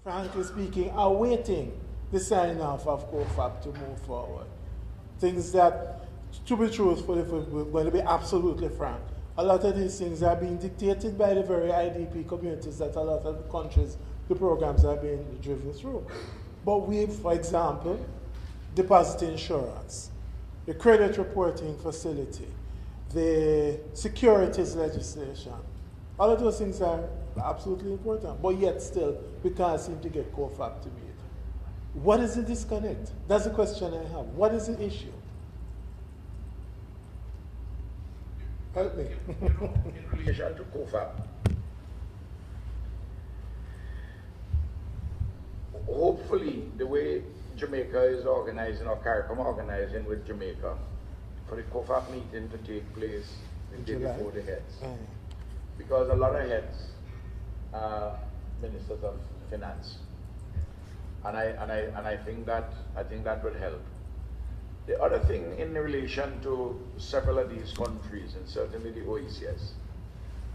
frankly speaking, awaiting the sign off of COFAP to move forward. Things that, to be truthful, if we're going to be absolutely frank, a lot of these things are being dictated by the very IDP communities that a lot of the countries, the programs are being driven through. But we, for example, deposit insurance, the credit reporting facility, the securities legislation, all of those things are absolutely important, but yet still we can't seem to get COFAP to meet. What is the disconnect? That's the question I have. What is the issue? Help me. In relation to COFAP, hopefully the way Jamaica is organizing, or CARICOM organizing with Jamaica, for the COFAP meeting to take place the day before the heads. Because a lot of heads are ministers of finance. And I think that would help. The other thing in relation to several of these countries, and certainly the OECS,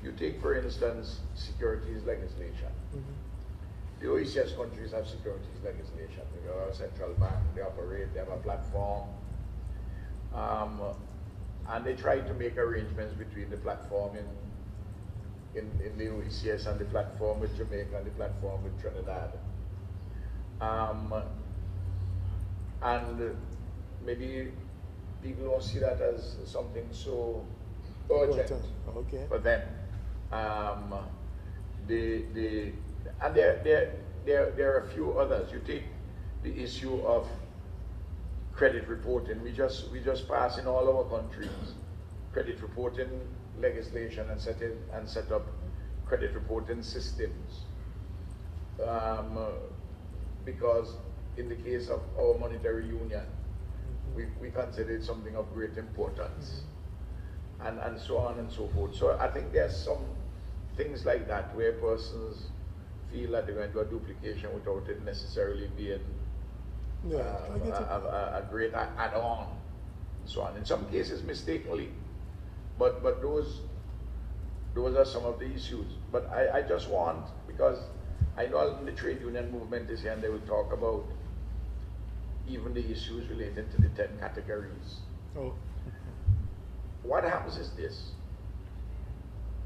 you take, for instance, securities legislation. The OECS countries have securities legislation. They have a central bank, they operate, they have a platform. And they try to make arrangements between the platform in the OECS and the platform with Jamaica and the platform with Trinidad. And maybe people don't see that as something so urgent for them. And there are a few others. You take the issue of credit reporting. We just passed in all our countries credit reporting legislation and set up credit reporting systems. Because in the case of our monetary union, we consider it something of great importance, and so on and so forth. So I think there's some things like that where persons feel that they're going to do a duplication without it necessarily being a great add-on, and so on. In some cases, mistakenly, but those are some of the issues. But I just want, because I know the trade union movement is here and they will talk about even the issues related to the 10 categories. Oh. What happens is this.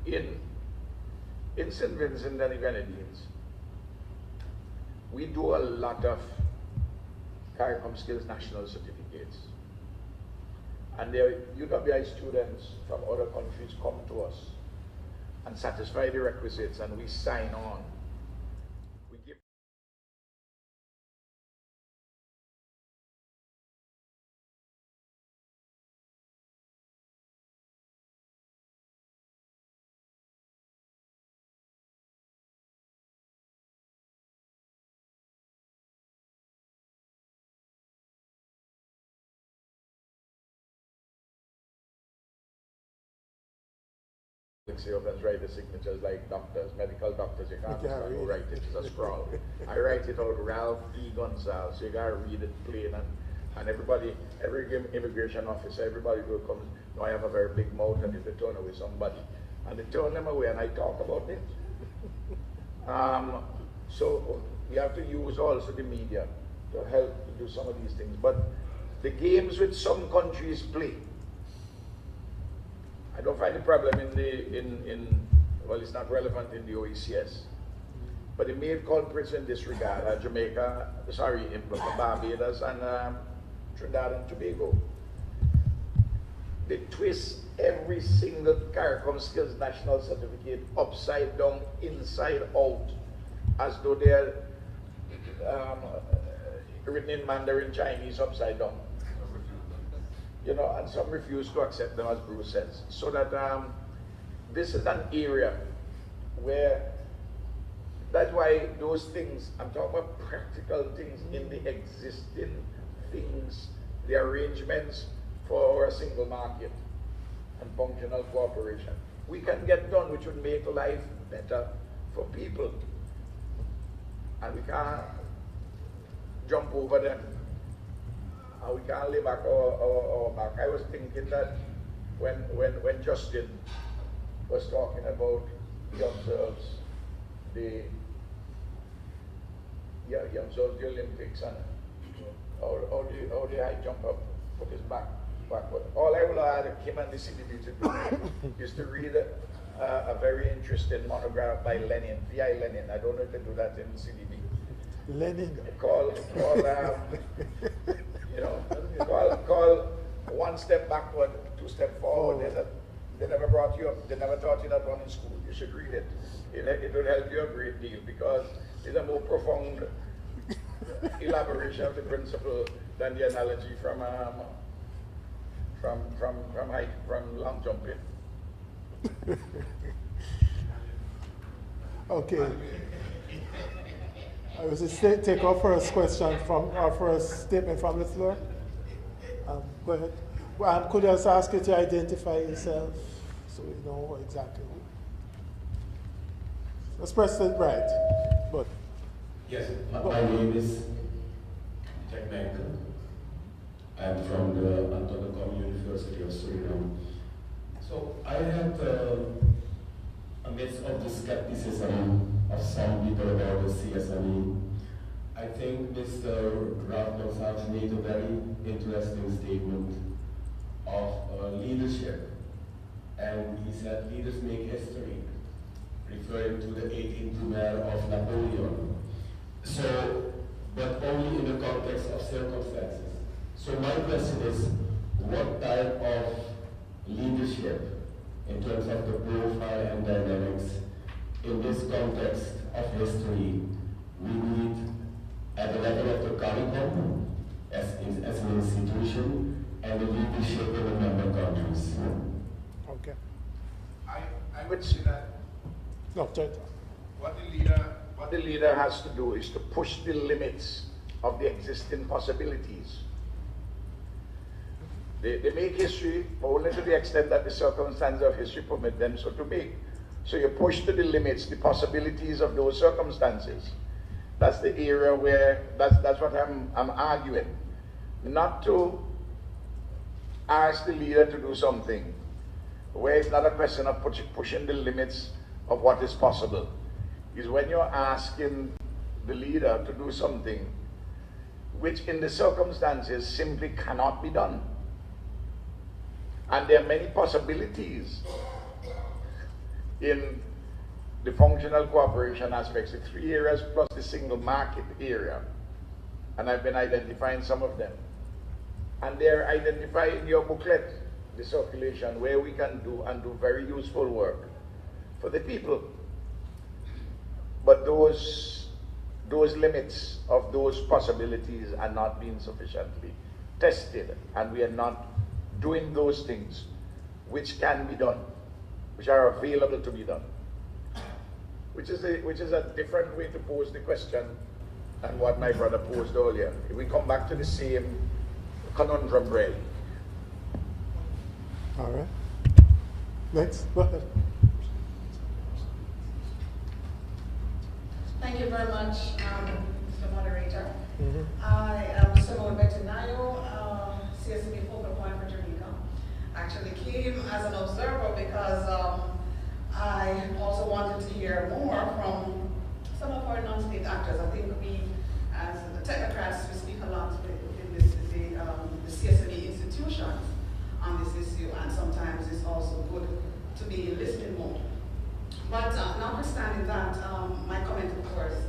In St. Vincent and the Grenadines, we do a lot of CARICOM Skills National Certificates. And their UWI students from other countries come to us and satisfy the requisites, and we sign on. We give Europeans write the signatures like doctors, medical doctors. You can't write it, it's a scroll. I write it out Ralph E. Gonzalez, so you gotta read it plain, and everybody, every immigration officer, everybody who comes, I have a very big mouth, and if they turn away somebody, and they turn them away and I talk about it. So we have to use also the media to help to do some of these things. But the games which some countries play, I don't find the problem well, it's not relevant in the OECS. But the main culprits in this regard are Jamaica, in Barbados and Trinidad and Tobago. They twist every single CARICOM Skills National Certificate upside down, inside out, as though they're written in Mandarin Chinese upside down. You know, and some refuse to accept them, as Bruce says. So that this is an area where, that's why those things, I'm talking about practical things in the existing things, the arrangements for our single market and functional cooperation. We can get done, which would make life better for people. And we can't jump over them. And we can't lay back our back. I was thinking that when Justin was talking about, he observes the he observed the Olympics and how the high jumper put his backward. All I will add him and the CDB to do is to read a very interesting monograph by Lenin, V.I. Lenin. I don't know if they do that in CDB. Lenin. Call one step backward, two step forward. They never brought you up, they never taught you that one in school. You should read it. It will help you a great deal because it's a more profound elaboration of the principle than the analogy from long jumping. Okay. I was just take our first question from our first statement from the floor. Go ahead. Could I just ask you to identify yourself so we know exactly who? Let's press it right. But yes, my name is Jack Michael. I'm from the Antonicum University of Suriname. So I had, amidst of the skepticism of some people about the CSME, I think Mr. Rathmans has made a very interesting statement of leadership. And he said leaders make history, referring to the 18th mayor of Napoleon. So, but only in the context of circumstances. So my question is, what type of leadership, in terms of the profile and dynamics, in this context of history, we need at the level of the CARICOM as an institution and the leadership in the member countries? okay. I would say that No, what the leader has to do is to push the limits of the existing possibilities. They make history, but only to the extent that the circumstances of history permit them so to make. So you push to the limits the possibilities of those circumstances. That's the area where, that's what I'm arguing. Not to ask the leader to do something, where it's not a question of pushing the limits of what is possible. Is when you're asking the leader to do something which in the circumstances simply cannot be done. And there are many possibilities in the functional cooperation aspects, the 3 areas plus the single market area. And I've been identifying some of them. And they're identified in your booklet, the circulation, where we can do very useful work for the people. But those limits of those possibilities are not being sufficiently tested, and we are not doing those things which can be done, which are available to be done. Which is a different way to pose the question than what my brother posed earlier. If we come back to the same conundrum, really. All right. Next, go ahead. Thank you very much, Mr. Moderator. I am Simone Bettinayo, CSME focal point for Jamaica. Actually came as an observer because I also wanted to hear more from some of our non-state actors. I think we, as the technocrats, we speak a lot in the CSME institutions on this issue, and sometimes it's also good to be in listening mode. But notwithstanding that, my comment, of course,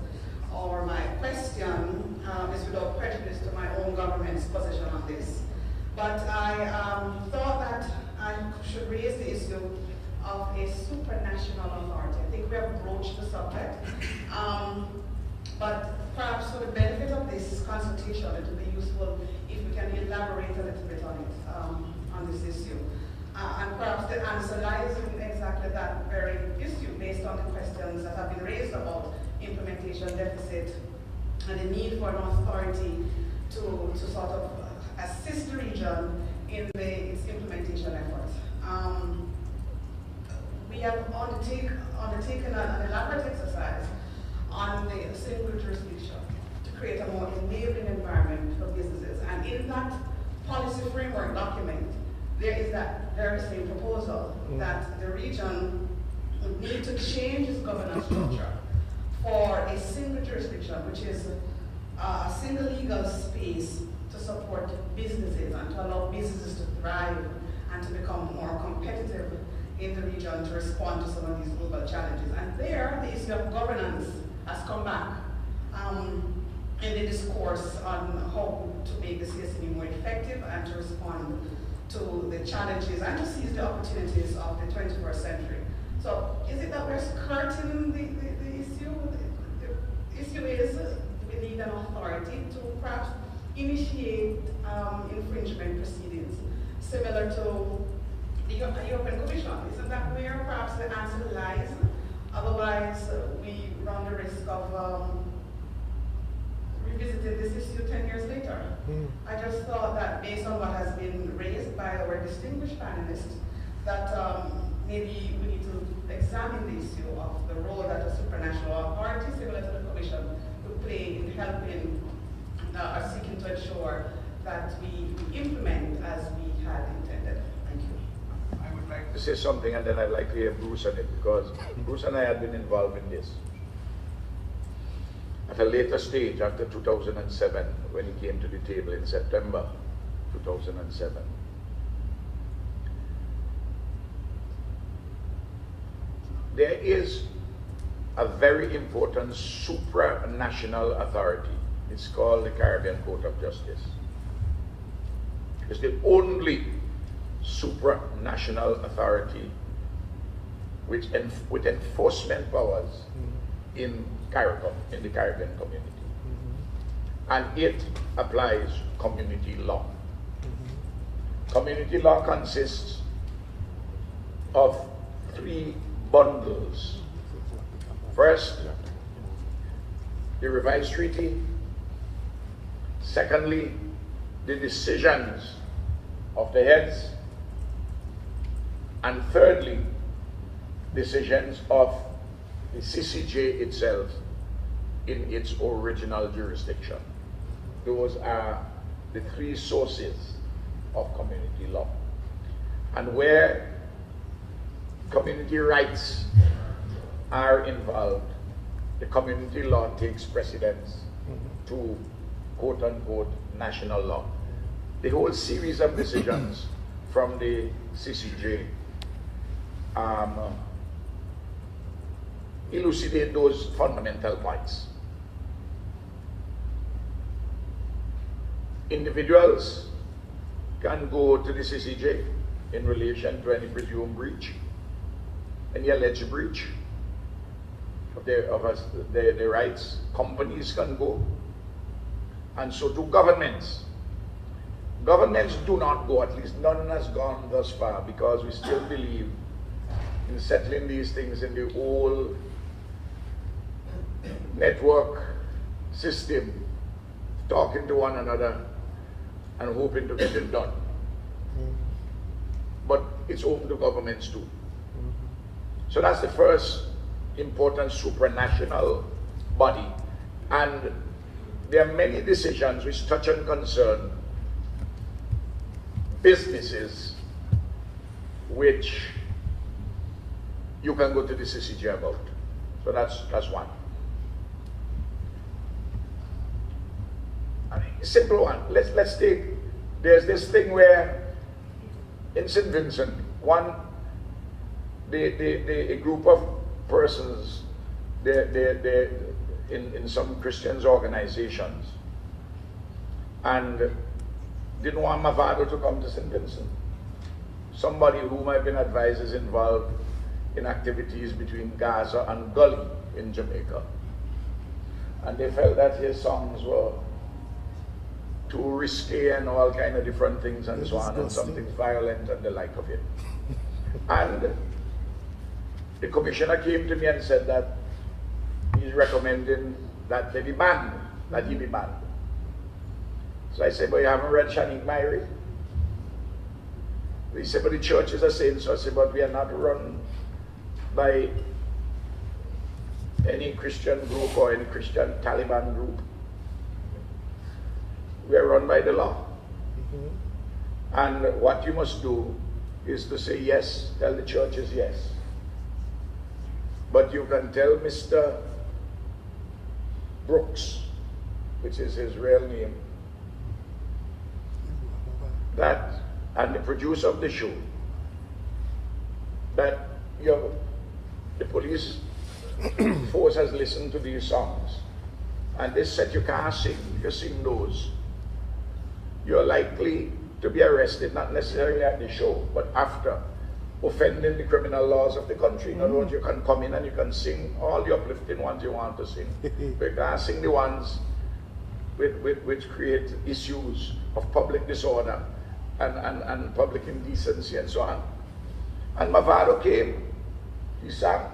or my question is without prejudice to my own government's position on this. But I thought that I should raise the issue of a supranational authority. I think we have broached the subject. But perhaps for the benefit of this consultation, it would be useful if we can elaborate a little bit on it, on this issue. And perhaps the answer lies in exactly that very issue, based on the questions that have been raised about implementation deficit and the need for an authority to sort of assist the region in its implementation efforts. We have undertaken an elaborate exercise on the single jurisdiction to create a more enabling environment for businesses. And in that policy framework document, there is that very same proposal that the region would need to change its governance structure for a single jurisdiction, which is a single legal space to support businesses and to allow businesses to thrive and to become more competitive in the region to respond to some of these global challenges. And there, the issue of governance has come back in the discourse on how to make the CSME more effective and to respond to the challenges and to seize the opportunities of the 21st century. So is it that we're skirting the issue? The issue is we need an authority to perhaps initiate infringement proceedings, similar to the European Commission. Isn't that where perhaps the answer lies? Otherwise, we run the risk of revisiting this issue 10 years later. I just thought that based on what has been raised by our distinguished panelists, that maybe we need to examine the issue of the role that a supranational authority, similar to the Commission, would play in helping or seeking to ensure that we implement as we had intended. Thank you. I would like to say something, and then I'd like to hear Bruce on it, because Bruce and I had been involved in this. At a later stage, after 2007, when he came to the table in September 2007, there is a very important supranational authority. It's called the Caribbean Court of Justice. It's the only supranational authority with enforcement powers in CARICOM, in the Caribbean community. And it applies community law. Community law consists of 3 bundles. First, the revised treaty. Secondly, the decisions of the heads. And thirdly, decisions of the CCJ itself in its original jurisdiction. Those are the 3 sources of community law. And where community rights are involved, the community law takes precedence to quote-unquote national law. The whole series of decisions from the CCJ elucidate those fundamental points. Individuals can go to the CCJ in relation to any presumed breach, any alleged breach of their rights. Companies can go, and so do governments. Governments do not go, at least none has gone thus far, because we still believe in settling these things in the old network system, talking to one another and hoping to get it done. But it's open to governments too. So that's the first important supranational body. And there are many decisions which touch and concern businesses which you can go to the CCJ about. So that's one. A simple one. Let's take, there's this thing where in St. Vincent, a group of persons, they're in some Christians organizations, and didn't want Mavado to come to St. Vincent. Somebody whom I've been advised is involved in activities between Gaza and Gully in Jamaica. And they felt that his songs were too risky and all kind of different things and so on, and something violent and the like of it. And the commissioner came to me and said that he's recommending that they be banned, that he be banned. So I said, but you haven't read Shanique Myrie? He said, but the churches are saying so. I said, but we are not run by any Christian group or any Christian Taliban group. We are run by the law. And what you must do is to say yes, tell the churches yes. But you can tell Mr. Brooks which is his real name, that, and the producer of the show, that the police force has listened to these songs, and they said you can't sing. If you sing those, you're likely to be arrested, not necessarily at the show, but after, offending the criminal laws of the country. In other words, you can come in and you can sing all the uplifting ones you want to sing. But you can't sing the ones which create issues of public disorder and public indecency and so on. And Mavado came, he sang.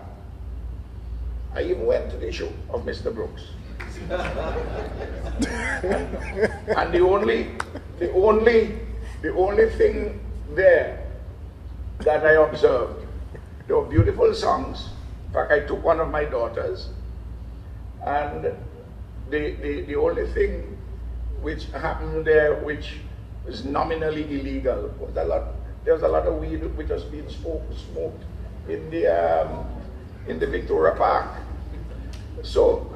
I even went to the show of Mr. Brooks. And the only thing there that I observed, they were beautiful songs. In fact, I took one of my daughters, and the only thing which happened there, which was nominally illegal, was there was a lot of weed which was being smoked in the Victoria Park. So,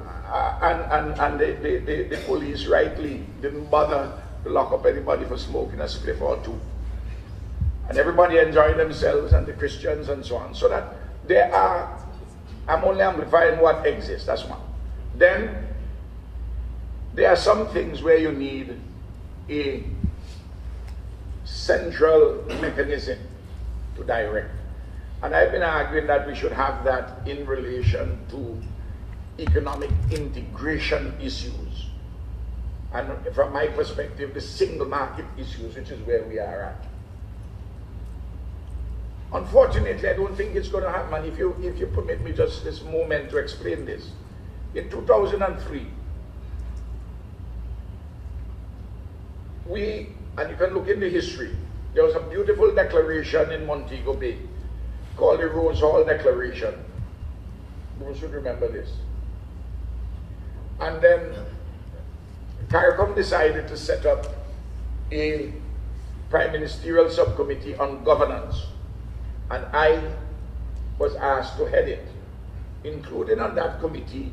and the police rightly didn't bother to lock up anybody for smoking a spliff or two. And everybody enjoyed themselves, and the Christians and so on. So that there are, I'm only amplifying what exists, that's one. Then, there are some things where you need a central mechanism to direct. And I've been arguing that we should have that in relation to economic integration issues. And from my perspective, the single market issues, which is where we are at. Unfortunately, I don't think it's going to happen. If you permit me just this moment to explain this. In 2003, and you can look in the history, there was a beautiful declaration in Montego Bay called the Rose Hall Declaration. You should remember this. And then CARICOM decided to set up a Prime Ministerial Subcommittee on Governance. And I was asked to head it. Included on that committee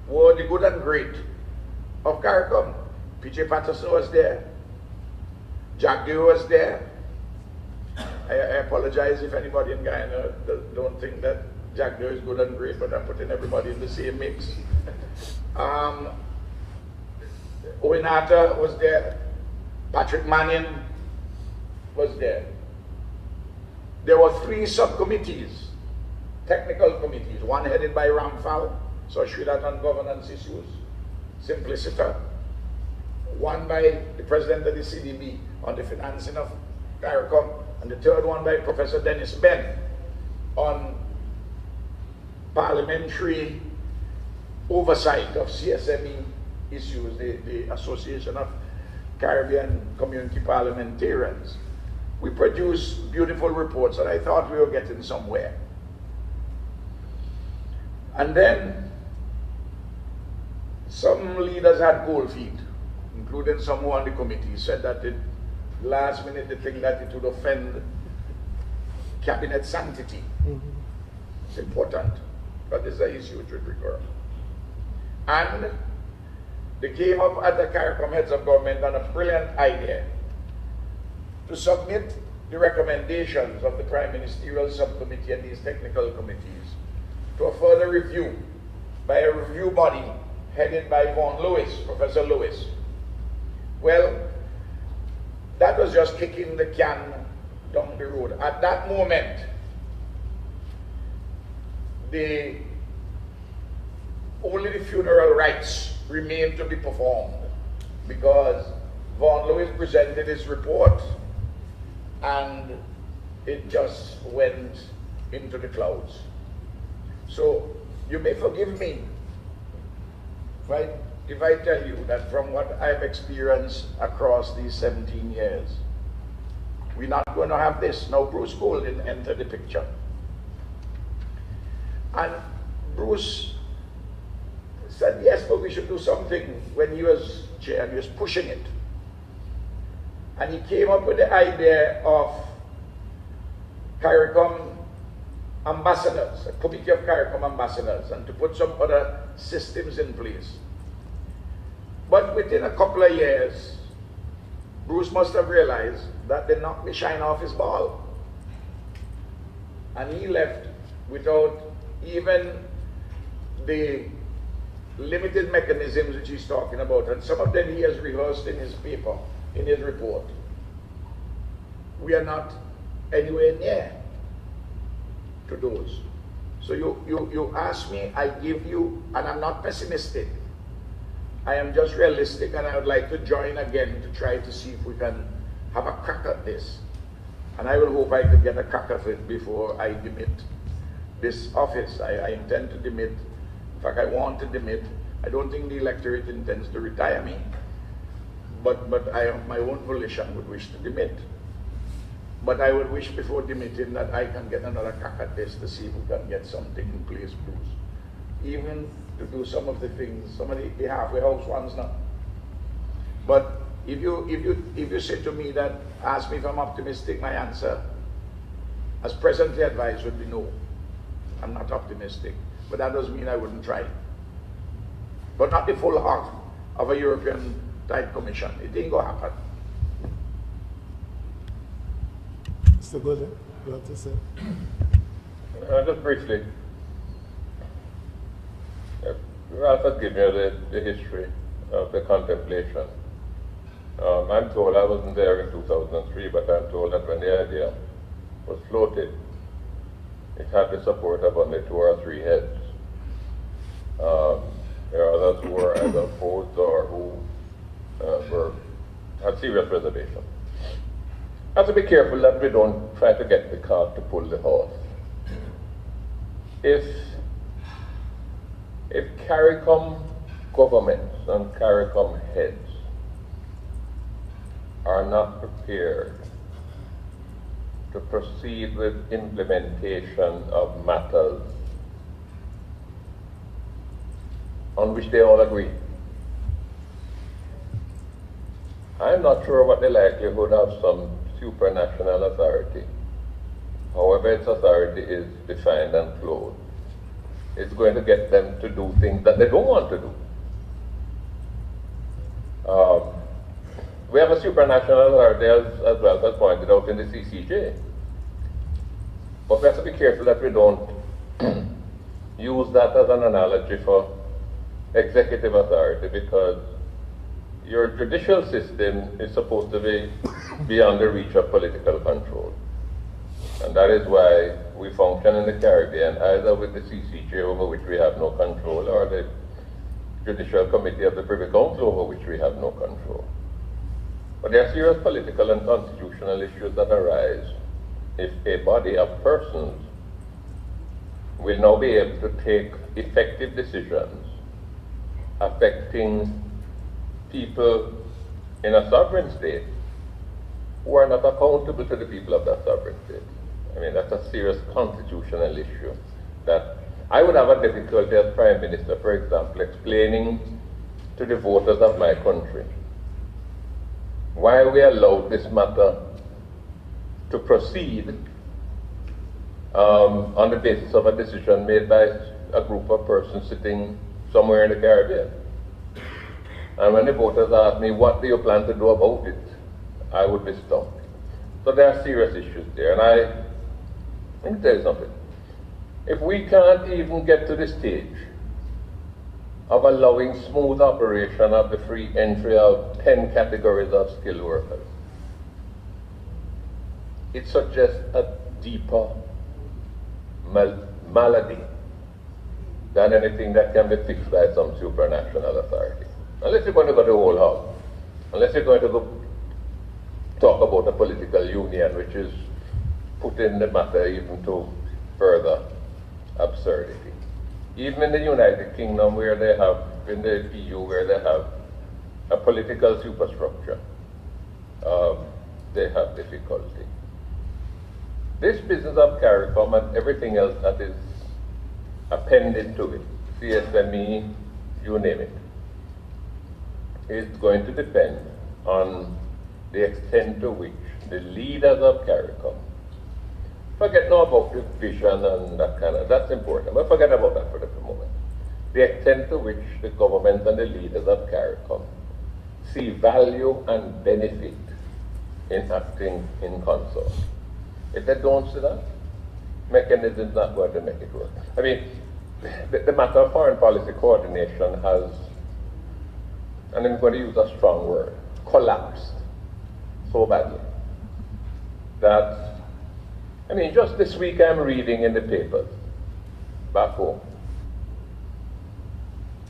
were the good and great of CARICOM. P.J. Patterson was there. Jack Dew was there. I apologize if anybody in Guyana don't think that Jack Dew is good and great, but I'm putting everybody in the same mix. Owen Arthur was there. Patrick Mannion was there. There were 3 subcommittees, technical committees, one headed by Ramphal, so Sridhar on governance issues, Simpliciter, one by the president of the CDB on the financing of CARICOM, and the third one by Professor Dennis Ben on parliamentary oversight of CSME issues, the Association of Caribbean Community Parliamentarians. We produced beautiful reports, and I thought we were getting somewhere. And then some leaders had cold feet, including some who on the committee, said that the last minute they think that it would offend cabinet sanctity. It's important, but this is an issue which would recur. And they came up at the CARICOM heads of government on a brilliant idea to submit the recommendations of the Prime Ministerial Subcommittee and these technical committees to a further review by a review body headed by Vaughan Lewis, Professor Lewis. Well, that was just kicking the can down the road. At that moment, only the funeral rites remained to be performed, because Vaughan Lewis presented his report and it just went into the clouds. So you may forgive me if I tell you that from what I've experienced across these 17 years, we're not going to have this. Now Bruce Golden entered the picture. And Bruce said, yes, but we should do something when he was chair, and he was pushing it. And he came up with the idea of CARICOM ambassadors, a committee of CARICOM ambassadors, and to put some other systems in place. But But within a couple of years, Bruce must have realized that they knocked the shine off his ball. And he left without even the limited mechanisms which he's talking about. And some of them he has rehearsed in his paper, in his report. We are not anywhere near to those. So you ask me, I give you, and I'm not pessimistic. I am just realistic, and I would like to join again to try to see if we can have a crack at this. And I will hope I can get a crack at it before I demit this office. I intend to demit. In fact, I want to demit. I don't think the electorate intends to retire me, but I, of my own volition, would wish to demit. But I would wish before demitting that I can get another crack at this to see if we can get something in place, Bruce. Even to do some of the things, some of the halfway house ones now. But if you say to me that, ask me if I'm optimistic, my answer, as presently advised, would be no. I'm not optimistic. But that doesn't mean I wouldn't try. But not the full heart of a European type commission. It ain't gonna happen. Mr. Golden, you want to say? Just briefly. Ralph has given you the history of the contemplation. I'm told, I wasn't there in 2003, but I'm told that when the idea was floated, it had the support of only 2 or 3 heads. There are others who were either opposed or who had serious reservations. Have to be careful that we don't try to get the cart to pull the horse. If CARICOM governments and CARICOM heads are not prepared to proceed with implementation of matters on which they all agree, I'm not sure what the likelihood of some supranational authority, however its authority is defined and clothed, is going to get them to do things that they don't want to do. We have a supranational authority, as well as pointed out in the CCJ. But we have to be careful that we don't use that as an analogy for executive authority, because your judicial system is supposed to be beyond the reach of political control. And that is why we function in the Caribbean, either with the CCJ, over which we have no control, or the Judicial Committee of the Privy Council, over which we have no control. But there are serious political and constitutional issues that arise if a body of persons will now be able to take effective decisions affecting people in a sovereign state who are not accountable to the people of that sovereign state. I mean, that's a serious constitutional issue that I would have a difficulty as Prime Minister, for example, explaining to the voters of my country why we allowed this matter to proceed on the basis of a decision made by a group of persons sitting somewhere in the Caribbean. And when the voters ask me, what do you plan to do about it? I would be stumped. So there are serious issues there. And let me tell you something. If we can't even get to the stage of allowing smooth operation of the free entry of 10 categories of skilled workers, it suggests a deeper malady than anything that can be fixed by some supranational authority. Unless you're going to go to the whole house, unless you're going to go talk about a political union, which is putting the matter even to further absurdity. Even in the United Kingdom, where they have, in the EU, where they have a political superstructure, they have difficulty. This business of CARICOM and everything else that is appended to it, CSME, you name it, is going to depend on the extent to which the leaders of CARICOM, forget now about the vision and that kind of, that's important, but forget about that for the moment. The extent to which the government and the leaders of CARICOM see value and benefit in acting in concert. If they don't see that, mechanisms not going to make it work. I mean, the matter of foreign policy coordination has, and I'm going to use a strong word, collapsed so badly that, I mean, just this week I'm reading in the papers back home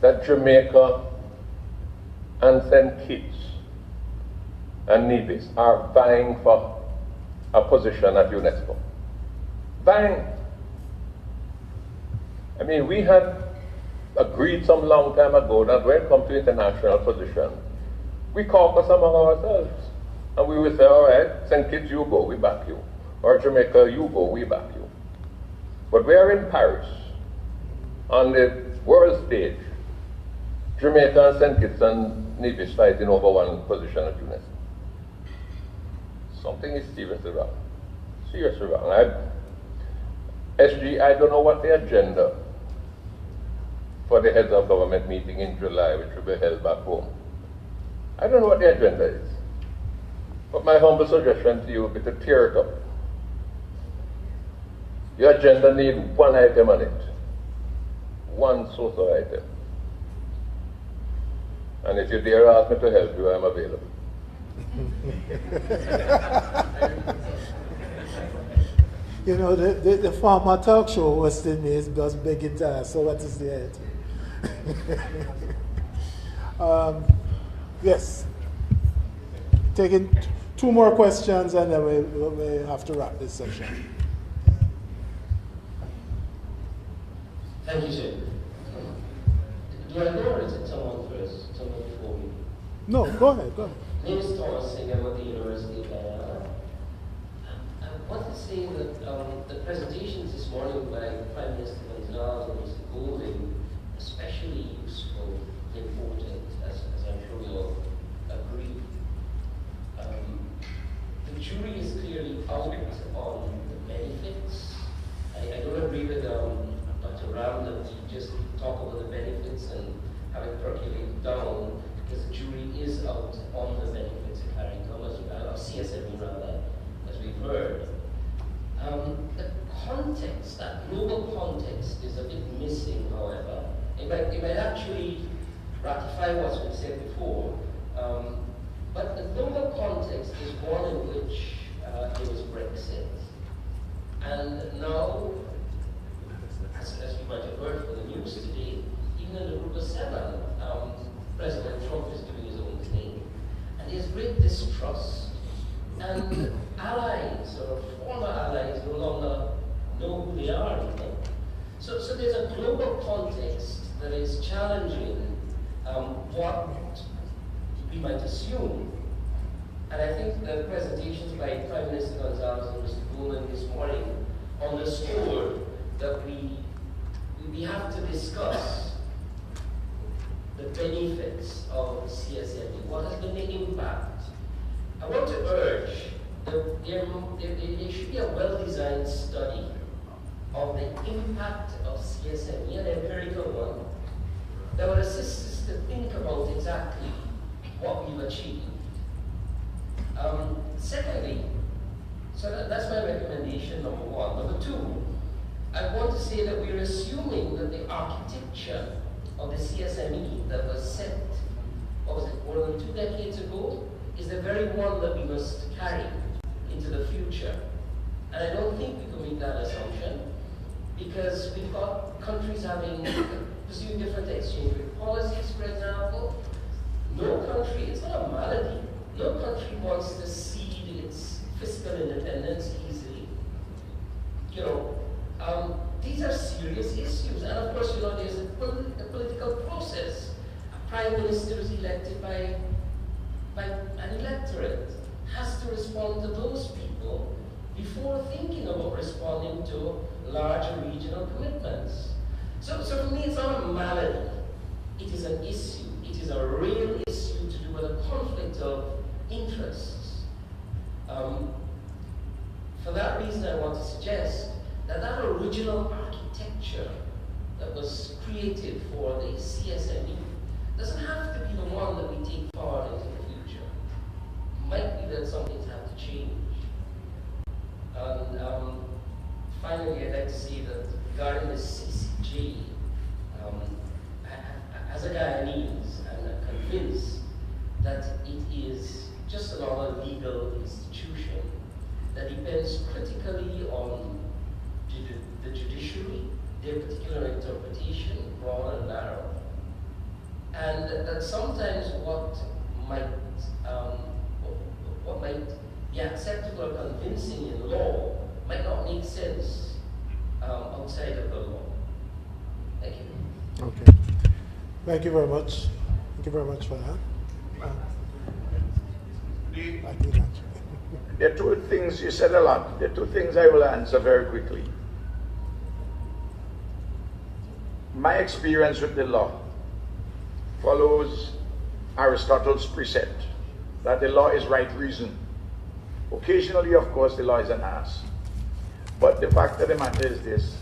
that Jamaica and St. Kitts and Nevis are vying for a position at UNESCO. Vying. I mean, we had agreed some long time ago that when it comes to international position, we caucus among ourselves. And we would say, all right, St. Kitts, you go, we back you. Or Jamaica, you go, we back you. But we are in Paris, on the world stage, Jamaica and St. Kitts and Nevis fighting over one position at UNESCO. Something is seriously wrong. Seriously wrong. SG, I don't know what the agenda for the heads of government meeting in July, which will be held back home. I don't know what the agenda is. But my humble suggestion to you would be to tear it up. Your agenda needs one item on it. One social item. And if you dare ask me to help you, I'm available. You know, the former talk show was in me is just begging to ask, so what is the item? Yes. Taking two more questions and then we have to wrap this session. Thank you, sir. Do I go or is it someone first? Someone before me? No, go ahead, go ahead. My name is Thomas Singh. I'm at the University of Guyana. I want to say that the presentations this morning by Prime Minister Gonzalez and Mr. Golding, especially useful, important, as I'm sure we all agree. The jury is clearly out on the benefits. I don't agree with Dr. Ram that we just talk about the benefits and have it percolate down, because the jury is out on the benefits of carrying commerce, of CSME rather, as we've heard. The context, that global context, is a bit missing, however. It might actually ratify what's been said before, but the global context is one in which there was Brexit. And now, as you might have heard from the news today, even in the Aruba 7, President Trump is doing his own thing. And there's great distrust. And allies, or former allies, no longer know who they are even. So there's a global context that is challenging what we might assume. And I think the presentations by Prime Minister Gonzalez and Mr. Goldman this morning underscored that we have to discuss the benefits of CSME. What has been the impact? I want to urge that there should be a well-designed study of the impact of CSME, an empirical one, that would assist us to think about exactly what we've achieved. Secondly, so that's my recommendation, number one. Number two, I want to say that we're assuming that the architecture of the CSME that was set, what was it, more than 2 decades ago, is the very one that we must carry into the future. And I don't think we can make that assumption, because we've got countries pursuing different exchange rate policies, for example. No country, it's not a malady, no country wants to cede its fiscal independence easily. You know, these are serious issues. And of course, you know, there's a political process. A prime minister is elected by an electorate, has to respond to those people before thinking about responding to larger regional commitments. So for me, it's not a malady. It is an issue. It is a real issue to do with a conflict of interests. For that reason, I want to suggest that original architecture that was created for the CSME doesn't have to be the one that we take forward into finally, I'd like to say that regarding the CCJ, as a Guyanese, I'm convinced that it is just another legal institution that depends critically on the judiciary, their particular interpretation, broad and narrow. And that sometimes what might be acceptable or convincing in law might not make sense outside of the law. Thank you. Okay. Thank you very much. Thank you very much for that. There are two things, you said a lot. There are two things I will answer very quickly. My experience with the law follows Aristotle's precept that the law is right reason. Occasionally, of course, the law is an ass. But the fact of the matter is this,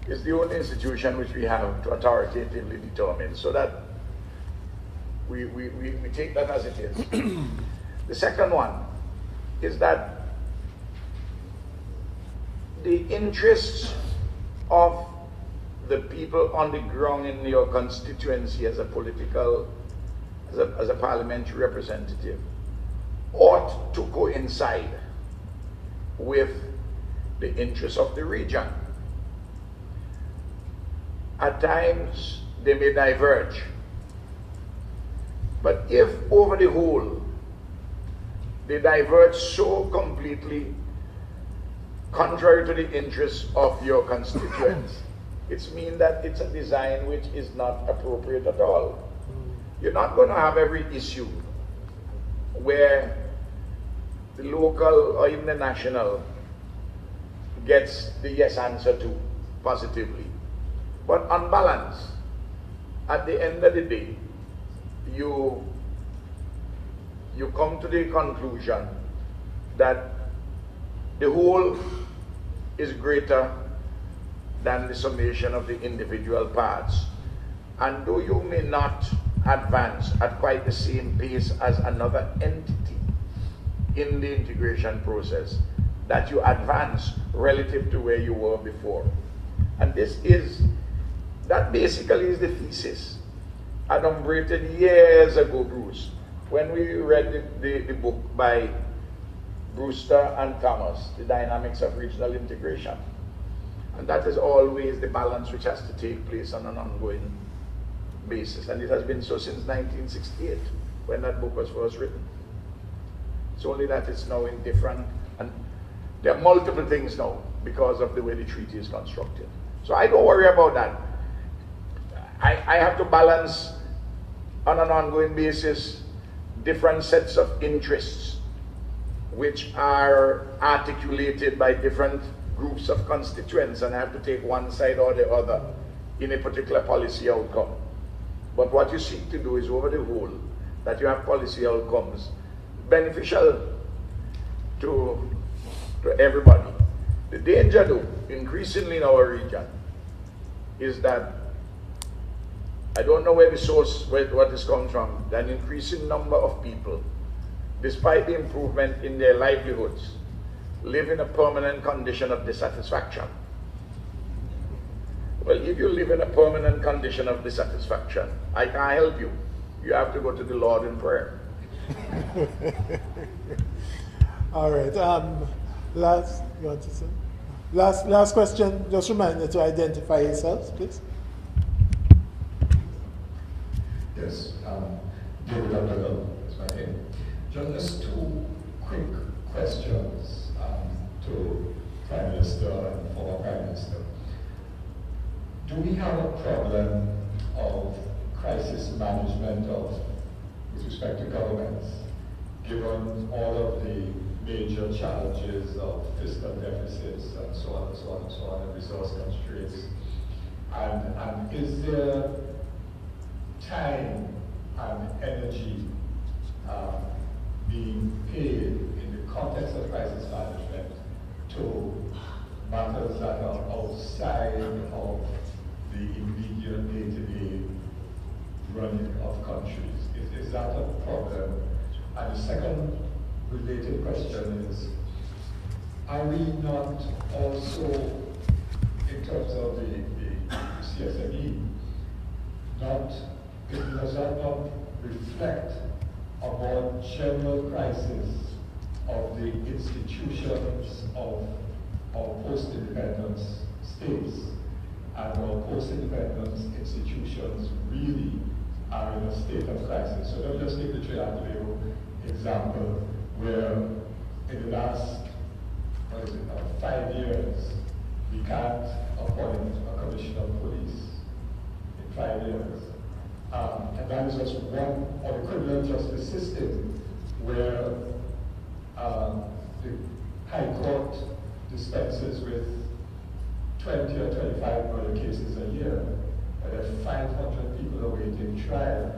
is the only institution which we have to authoritatively determine, so that we take that as it is. The second one is that the interests of the people on the ground in your constituency as a political, as a parliamentary representative ought to coincide with the interests of the region. At times they may diverge, but if over the whole they diverge so completely contrary to the interests of your constituents, it means that it's a design which is not appropriate at all. You're not going to have every issue where the local or even the national gets the yes answer to positively. But on balance, at the end of the day, you come to the conclusion that the whole is greater than the summation of the individual parts. And though you may not advance at quite the same pace as another entity in the integration process, that you advance relative to where you were before. And that basically is the thesis adumbrated years ago, Bruce, when we read the book by Brewster and Thomas, The Dynamics of Regional Integration. And that is always the balance which has to take place on an ongoing basis. And it has been so since 1968, when that book was first written. It's only that it's now in different, and there are multiple things now because of the way the treaty is constructed. So I don't worry about that. I have to balance on an ongoing basis different sets of interests which are articulated by different groups of constituents, and I have to take one side or the other in a particular policy outcome. But what you seek to do is over the whole, that you have policy outcomes beneficial to everybody. The danger though, increasingly in our region, is that I don't know where the source, what this comes from, that an increasing number of people, despite the improvement in their livelihoods, live in a permanent condition of dissatisfaction. Well, if you live in a permanent condition of dissatisfaction, I can't help you. You have to go to the Lord in prayer. All right. You want to say? Last question. Just remind you to identify yourselves, please. Yes. David Underhill is my name. Just two quick questions to Prime Minister and former Prime Minister. Do we have a problem of crisis management with respect to governments, given all of the major challenges of fiscal deficits and so on and so on and so on, and resource constraints? And is there time and energy being paid in the context of crisis management to matters that are outside of the immediate day-to-day running of countries? Is that a problem? And the second related question is, are we not also in terms of the CSME, does that not reflect a more general crisis of the institutions of post-independence states, and our post-independence institutions really are in a state of crisis? So let me just take the Trinidad and Tobago example, where in the last 5 years, we can't appoint a commissioner of police in 5 years. And that is just one, or the criminal justice system, where the High Court dispenses with 20 or 25 murder cases a year, but there are 500 people awaiting trial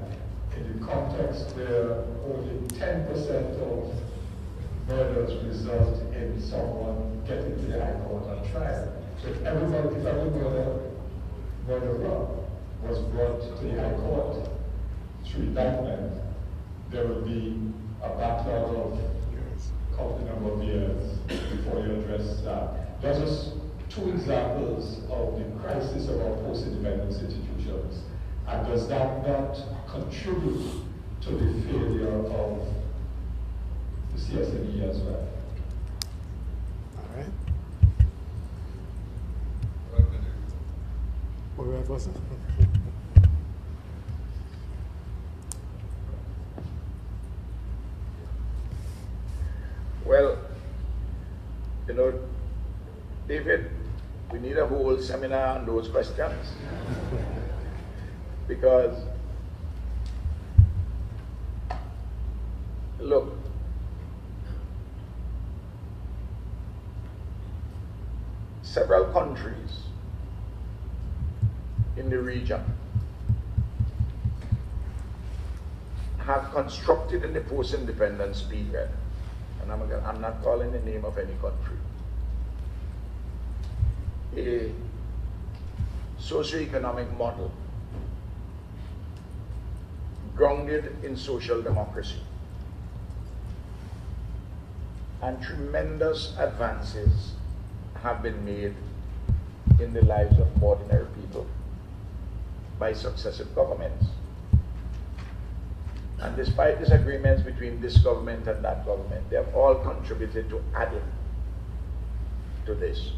in the context where only 10% of murders result in someone getting to the High Court on trial. So if every murderer was brought to the High Court through indictment, there would be a backlog of a number of years before you address that. Those are two examples of the crisis of our post-independence institutions. And does that not contribute to the failure of the CSME as well? All right. What do I say? Well, you know, David, we need a whole seminar on those questions. Because, look, several countries in the region have constructed in the post-independence period, and I'm not calling the name of any country, a socio-economic model grounded in social democracy. And tremendous advances have been made in the lives of ordinary people by successive governments. And despite disagreements between this government and that government, they have all contributed to adding to this.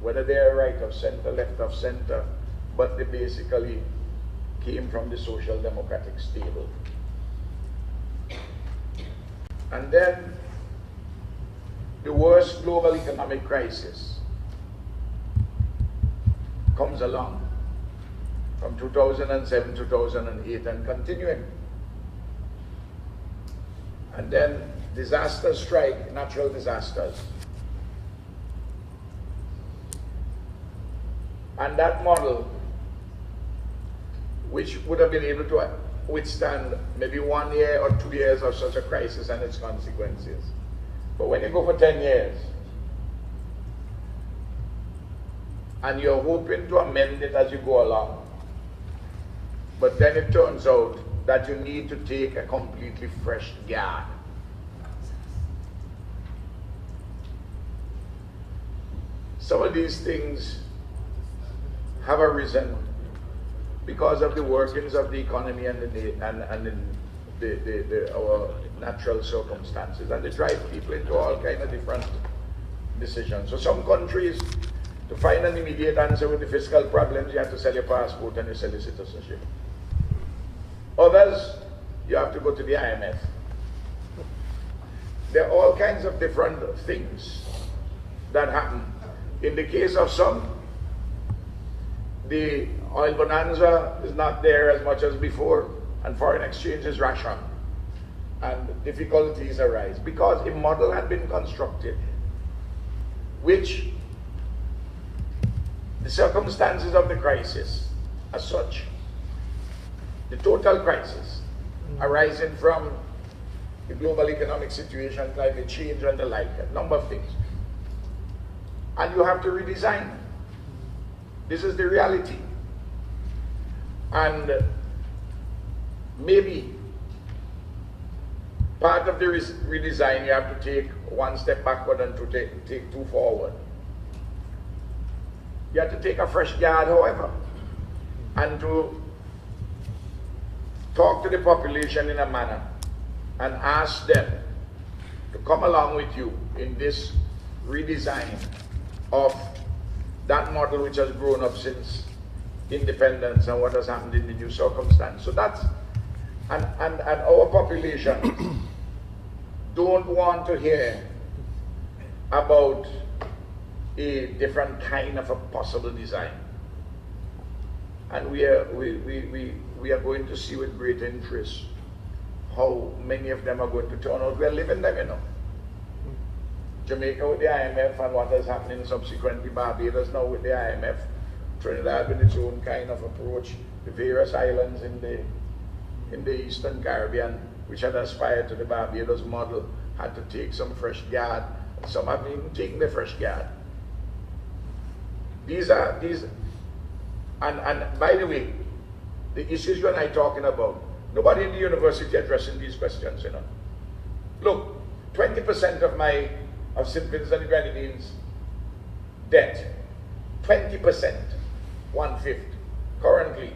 Whether they are right of center, left of center, but they basically came from the social democratic stable. And then the worst global economic crisis comes along from 2007, 2008 and continuing. And then disasters strike, natural disasters. And that model, which would have been able to withstand maybe 1 year or 2 years of such a crisis and its consequences. But when you go for 10 years, and you're hoping to amend it as you go along, but then it turns out that you need to take a completely fresh guard. Some of these things have arisen because of the workings of the economy and our natural circumstances, and they drive people into all kinds of different decisions. So some countries, to find an immediate answer with the fiscal problems, you have to sell your passport and you sell your citizenship. Others, you have to go to the IMF. There are all kinds of different things that happen. In the case of some, the oil bonanza is not there as much as before, and foreign exchange is rationed, and difficulties arise because a model had been constructed which the circumstances of the crisis as such, the total crisis arising from the global economic situation, climate change and the like, a number of things, and you have to redesign. This is the reality. And maybe part of the redesign, you have to take one step backward and to take two forward. You have to take a fresh guard, however, and to talk to the population in a manner and ask them to come along with you in this redesign of that model which has grown up since independence and what has happened in the new circumstance. So that's, and our population don't want to hear about a different kind of a possible design. And we are going to see with great interest how many of them are going to turn out. We are living them, you know. Jamaica with the IMF and what has happened subsequently, Barbados now with the IMF, Trinidad with its own kind of approach, the various islands in the Eastern Caribbean, which had aspired to the Barbados model, had to take some fresh guard. Some have even taken the fresh guard. And by the way, the issues you and I talking about, nobody in the university addressing these questions, you know. Look, 20% of St. Vincent and the Grenadines debt, 20%, 1/5, currently,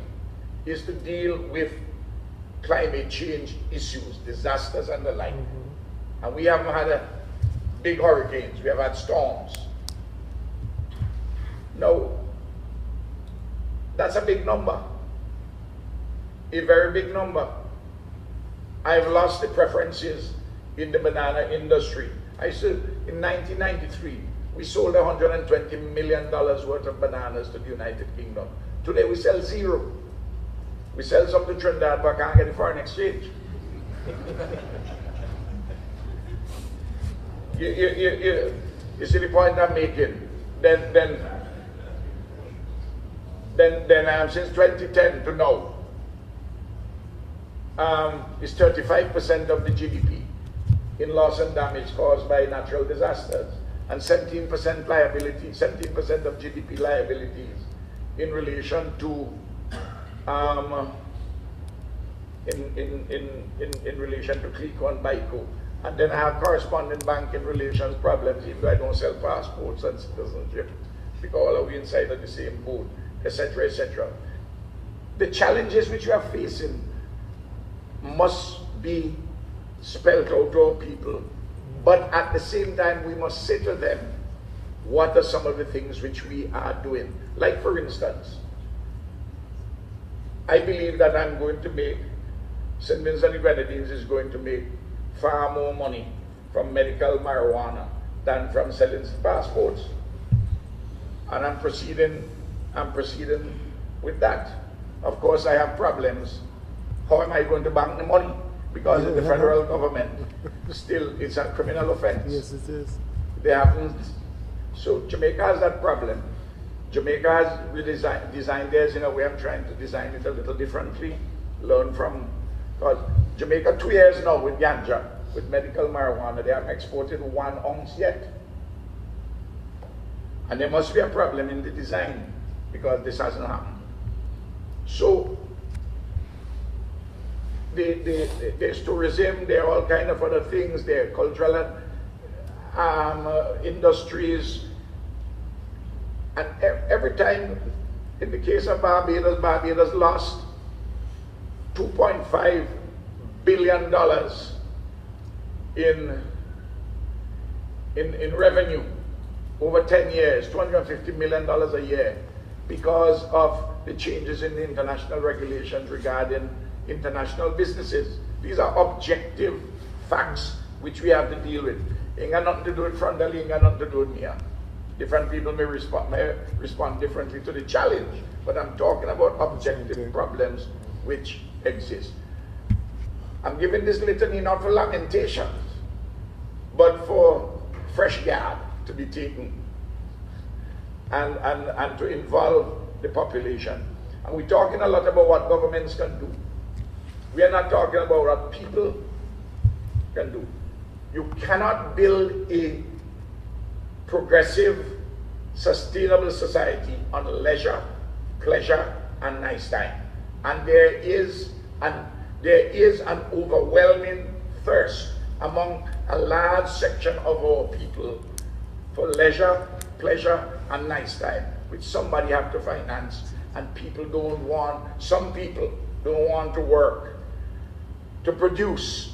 is to deal with climate change issues, disasters and the like. And we haven't had big hurricanes, we have had storms. Now, that's a big number, a very big number. I've lost the preferences in the banana industry. In 1993, we sold $120 million worth of bananas to the United Kingdom. Today we sell 0. We sell some to Trinidad, but can't get the foreign exchange. You see the point I'm making? Then since 2010 to now, is 35% of the GDP in loss and damage caused by natural disasters, and 17% liability, 17% of GDP liabilities in relation to in relation to CLICO and BICO. And then I have corresponding banking relations problems, even though I don't sell passports and citizenship, because all of we inside of the same boat, etc., etc. The challenges which we are facing must be spelled out to our people, but at the same time we must say to them, what are some of the things which we are doing? Like for instance, I believe that I'm going to make, St. Vincent and the Grenadines is going to make far more money from medical marijuana than from selling passports. And I'm proceeding with that. Of course I have problems. How am I going to bank the money? Because the federal government, still it's a criminal offense. Yes, it is. They haven't. So Jamaica has that problem. Jamaica has designed theirs in a way. I'm trying to design it a little differently. Learn from, because Jamaica 2 years now with ganja, with medical marijuana, they haven't exported 1 ounce yet. And there must be a problem in the design because this hasn't happened. So there's tourism, there are all kind of other things, there are cultural industries. And every time, in the case of Barbados lost $2.5 billion in revenue over 10 years, $250 million a year, because of the changes in the international regulations regarding international businesses. These are objective facts which we have to deal with. Ain't got nothing to do with frontally, ain't got nothing to do with me. Different people may respond differently to the challenge, but I'm talking about objective problems which exist. I'm giving this litany not for lamentations, but for fresh guard to be taken and to involve the population. And we're talking a lot about what governments can do. We are not talking about what people can do. You cannot build a progressive, sustainable society on leisure, pleasure, and nice time. And there is an overwhelming thirst among a large section of our people for leisure, pleasure, and nice time. which somebody have to finance, and some people don't want to work to produce.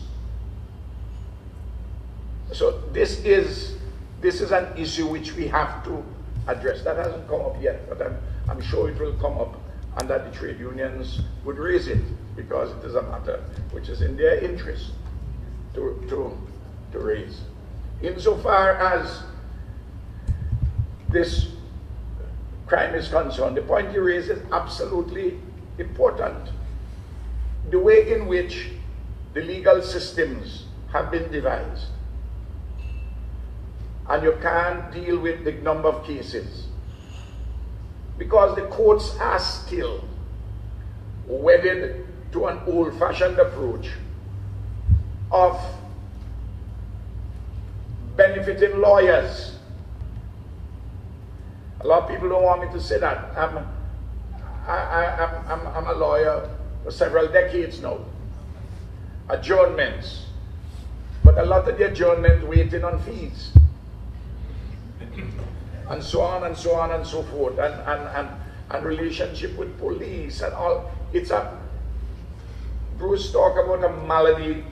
So this is an issue which we have to address. That hasn't come up yet, but I'm sure it will come up, and that the trade unions would raise it, because it is a matter which is in their interest to raise. Insofar as this crime is concerned, the point you raise is absolutely important. The way in which the legal systems have been devised, and you can't deal with the number of cases, because the courts are still wedded to an old-fashioned approach of benefiting lawyers. A lot of people don't want me to say that. I'm a lawyer for several decades now. Adjournments. But a lot of the adjournments waiting on fees. And so on and so on and so forth. And relationship with police and all. Bruce talked about a malady.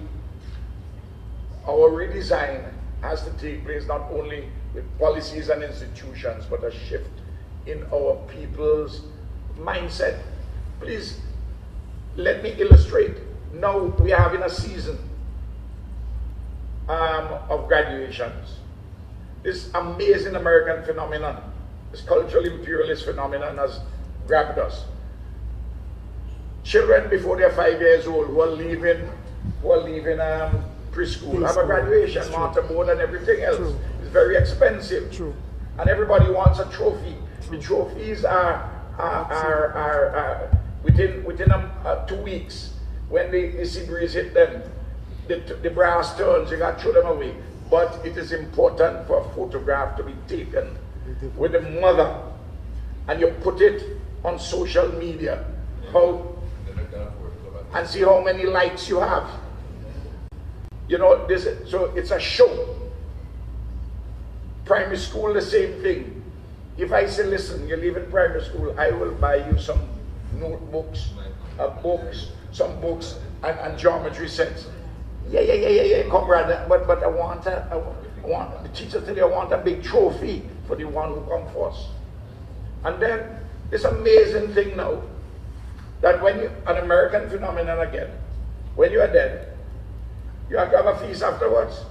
Our redesign has to take place not only with policies and institutions, but a shift in our people's mindset. Please, let me illustrate. Now we are having a season of graduations. This amazing American phenomenon, this cultural imperialist phenomenon has grabbed us. Children before they're 5 years old who are leaving preschool have a graduation mortarboard and everything else. True. It's very expensive. True. And everybody wants a trophy. True. The trophies are within 2 weeks. When the sea breeze hit them, the brass turns, you got to throw them away. But it is important for a photograph to be taken with the mother, and you put it on social media. And see how many likes you have. You know, so it's a show. Primary school, the same thing. If I say, listen, you're leaving primary school, I will buy you some notebooks, some books, and geometry sets. Yeah, comrade. But I want the teacher today. I want a big trophy for the one who come first. And then this amazing thing now, that when an American phenomenon again, when you are dead, you have to have a feast afterwards,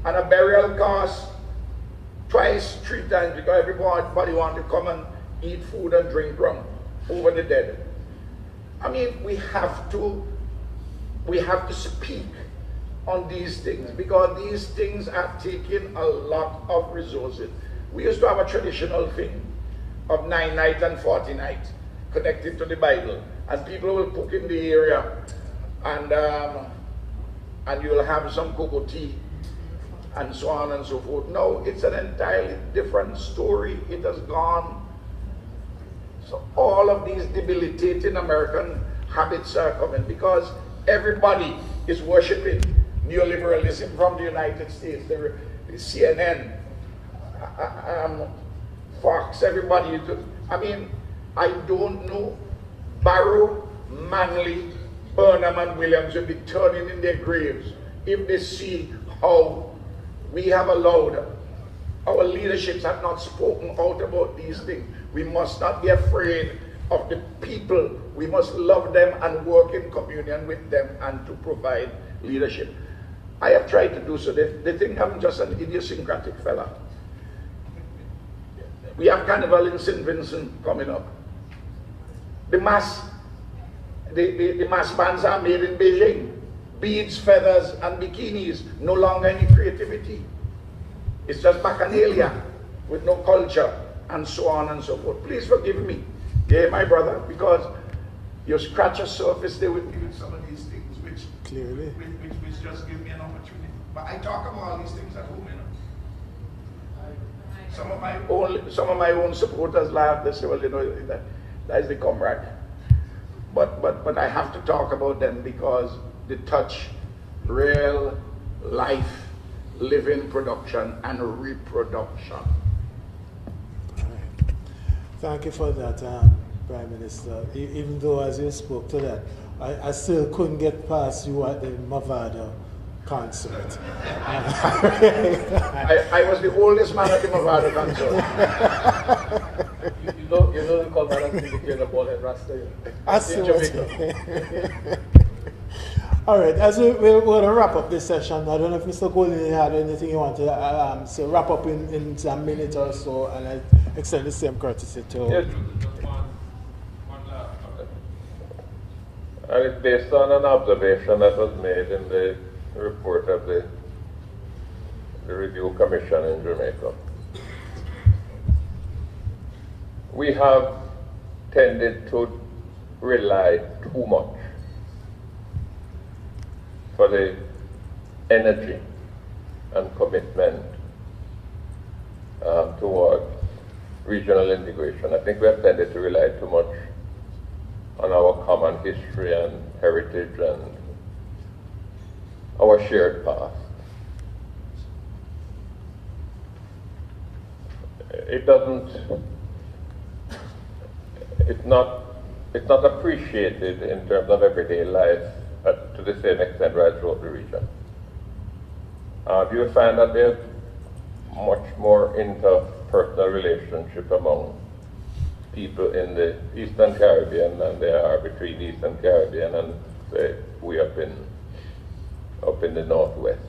and a burial costs twice, 3 times, because everybody wants to come and eat food and drink rum over the dead. I mean, we have to speak on these things, because these things are taking a lot of resources. We used to have a traditional thing of 9 nights and 40 nights connected to the Bible, and people will cook in the area, and you'll have some cocoa tea and so on and so forth. No, it's an entirely different story. It has gone. So all of these debilitating American habits are coming, because everybody is worshiping neoliberalism from the United States, the CNN, Fox, everybody. I mean, I don't know. Barrow, Manley, Burnham, and Williams will be turning in their graves if they see how we have allowed, our leaderships have not spoken out about these things. We must not be afraid of the people. We must love them and work in communion with them and to provide leadership. I have tried to do so. They think I'm just an idiosyncratic fella. We have Carnival in St. Vincent coming up. The mass bands are made in Beijing. Beads, feathers, and bikinis. No longer any creativity. It's just bacchanalia with no culture, and so on and so forth. Please forgive me, yeah, my brother, because you scratch a surface there with me with some of these things, which clearly, which just give me an opportunity. But I talk about all these things at home, you know. Some of my own supporters laugh. They say, well, you know, that's the comrade. But I have to talk about them, because they touch real life, living production and reproduction. Thank you for that, Prime Minister. Even though, as you spoke to that, I still couldn't get past you at the Mavado concert. I was the oldest man at the Mavado concert. You know the call that indicator the ball and Rasta in Jamaica. All right, as we're going to wrap up this session, I don't know if Mr. Golden had anything you want to say, wrap up in a minute or so, and I extend the same courtesy to... Yes. And it's based on an observation that was made in the report of the Review Commission in Jamaica. We have tended to rely too much for the energy and commitment towards regional integration. I think we have tended to rely too much on our common history and heritage and our shared past. It's not appreciated in terms of everyday life to the same extent right throughout the region. You will find that there's much more interpersonal relationship among people in the Eastern Caribbean than there are between the Eastern Caribbean and say we up in the Northwest.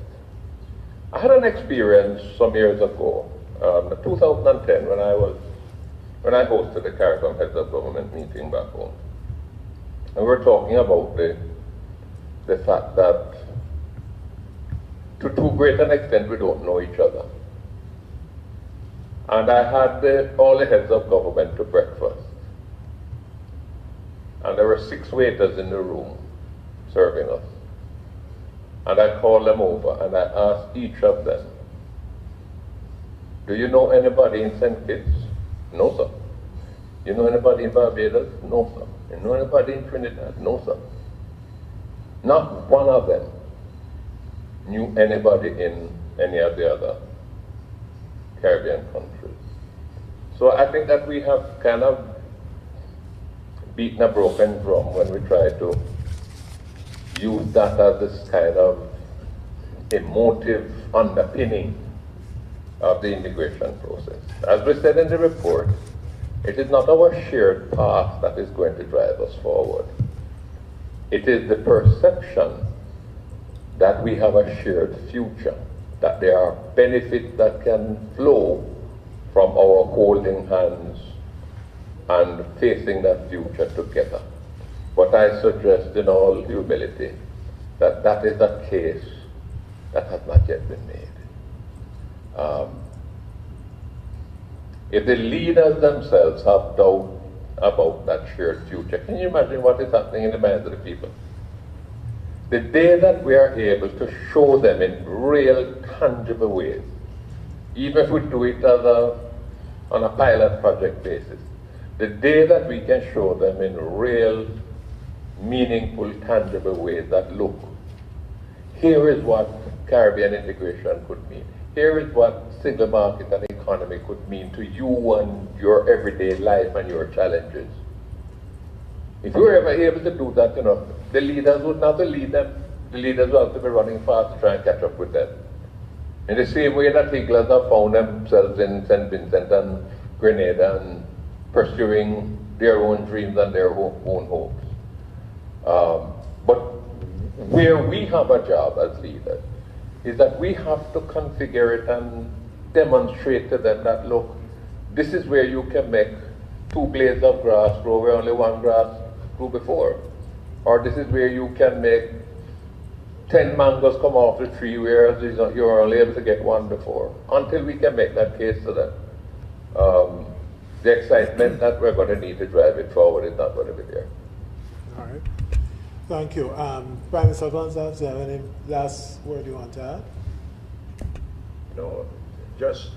I had an experience some years ago, 2010, when I hosted the CARICOM Heads of Government meeting back home. And we were talking about the fact that to too great an extent we don't know each other. And I had all the heads of government to breakfast. And there were 6 waiters in the room serving us. And I called them over and I asked each of them, do you know anybody in St. Kitts? No, sir. You know anybody in Barbados? No, sir. You know anybody in Trinidad? No, sir. Not one of them knew anybody in any of the other Caribbean countries. So I think that we have kind of beaten a broken drum when we try to use that as this kind of emotive underpinning of the integration process. As we said in the report, it is not our shared past that is going to drive us forward. It is the perception that we have a shared future, that there are benefits that can flow from our holding hands and facing that future together. But I suggest in all humility that that is a case that has not yet been made. If the leaders themselves have doubt about that shared future, can you imagine what is happening in the minds of the people? The day that we are able to show them in real, tangible ways, even if we do it on a pilot project basis, the day that we can show them in real, meaningful, tangible ways that, look, here is what Caribbean integration could mean. Here is what single market and economy could mean to you and your everyday life and your challenges. If we were ever able to do that, the leaders would not lead them. The leaders would have to be running fast to try and catch up with them. In the same way that Higglers have found themselves in St. Vincent and Grenada and pursuing their own dreams and their own hopes. But where we have a job as leaders is that we have to configure it and demonstrate to them that, look, this is where you can make 2 blades of grass grow where only 1 grass grew before. Or this is where you can make 10 mangoes come off the tree whereas you're only able to get 1 before. Until we can make that case to them, the excitement that we're going to need to drive it forward is not going to be there. All right. Thank you. Prime Minister Gonzalez, do you have any last word you want to add? No, just,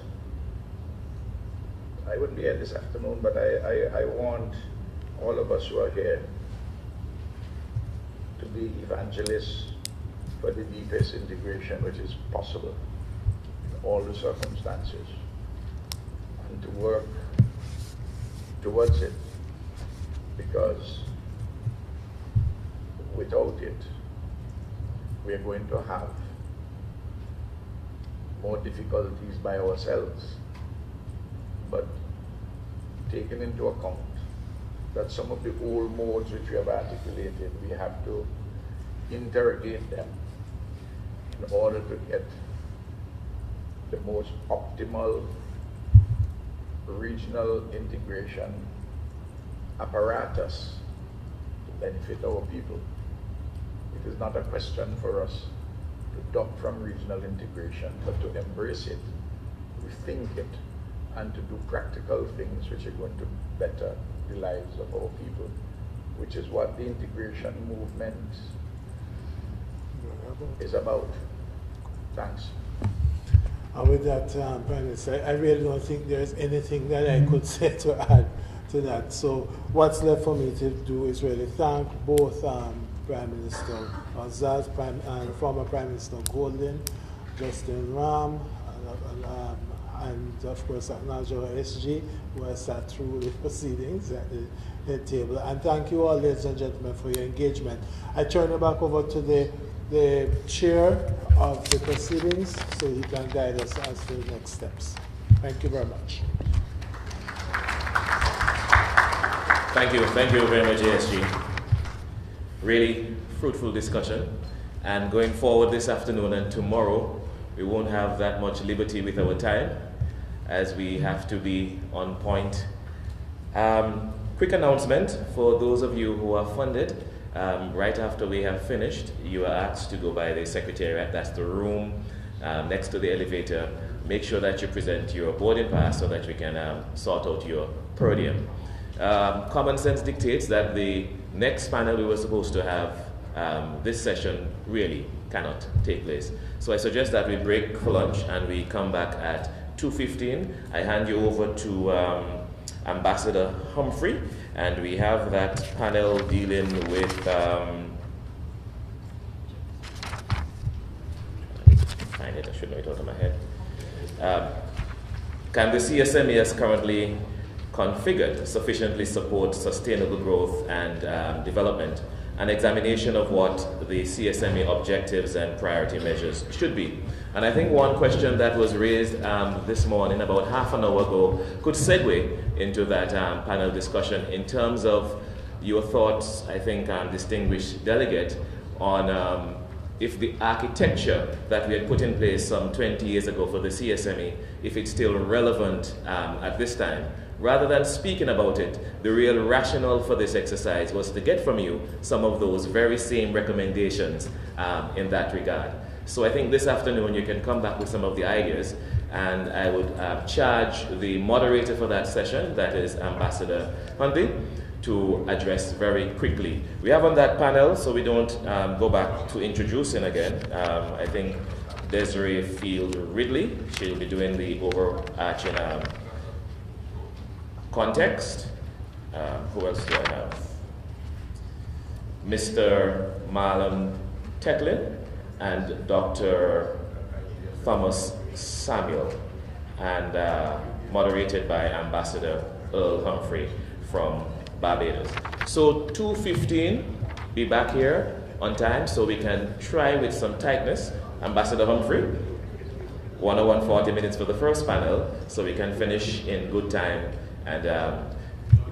I wouldn't be here this afternoon, but I want all of us who are here to be evangelists for the deepest integration which is possible in all the circumstances, and to work towards it, because without it, we are going to have more difficulties by ourselves. But taking into account that some of the old modes which we have articulated, we have to interrogate them in order to get the most optimal regional integration apparatus to benefit our people. It is not a question for us to duck from regional integration, but to embrace it, rethink it, and to do practical things which are going to better the lives of our people, which is what the integration movement is about. Thanks. And with that, Prime Minister, I really don't think there's anything that I could say to add to that. So what's left for me to do is really thank both Prime Minister Azaz and former Prime Minister Golden, Justin Ram, and of course acknowledge our SG, who has sat through the proceedings at the table. And thank you all, ladies and gentlemen, for your engagement. I turn it back over to the chair of the proceedings so he can guide us as to the next steps. Thank you very much. Thank you very much, ASG. Really fruitful discussion. And going forward this afternoon and tomorrow, we won't have that much liberty with our time, as we have to be on point. Quick announcement for those of you who are funded. Right after we have finished, you are asked to go by the Secretariat. That's the room next to the elevator. Make sure that you present your boarding pass so that we can sort out your per diem. Common sense dictates that the next panel we were supposed to have this session really cannot take place. So I suggest that we break for lunch and we come back at 2:15. I hand you over to Ambassador Humphrey, and we have that panel dealing with find it, I should know it out of my head. Can the CSME as currently configured sufficiently support sustainable growth and development? An examination of what the CSME objectives and priority measures should be. And I think one question that was raised this morning, about half an hour ago, could segue into that panel discussion in terms of your thoughts, I think, distinguished delegate, on if the architecture that we had put in place some 20 years ago for the CSME, if it's still relevant at this time. Rather than speaking about it, the real rationale for this exercise was to get from you some of those very same recommendations in that regard. So I think this afternoon you can come back with some of the ideas, and I would charge the moderator for that session, that is Ambassador Huntley, to address very quickly. We have on that panel, so we don't go back to introducing again, I think Desiree Field Ridley. She'll be doing the overarching context. Who else do I have? Mr. Marlon Tetlin and Dr. Thomas Samuel, and moderated by Ambassador Earl Humphrey from Barbados. So 2:15, be back here on time so we can try with some tightness. Ambassador Humphrey, 1 hour and 40 minutes for the first panel so we can finish in good time and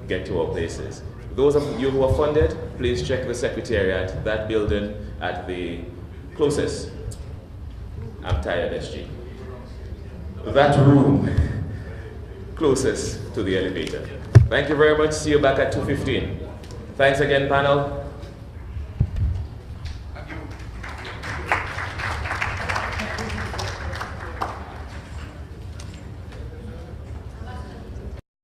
get to our places. Those of you who are funded, please check the Secretariat, that building at the closest, I'm tired SG, that room closest to the elevator. Thank you very much. See you back at 2:15. Thanks again, panel.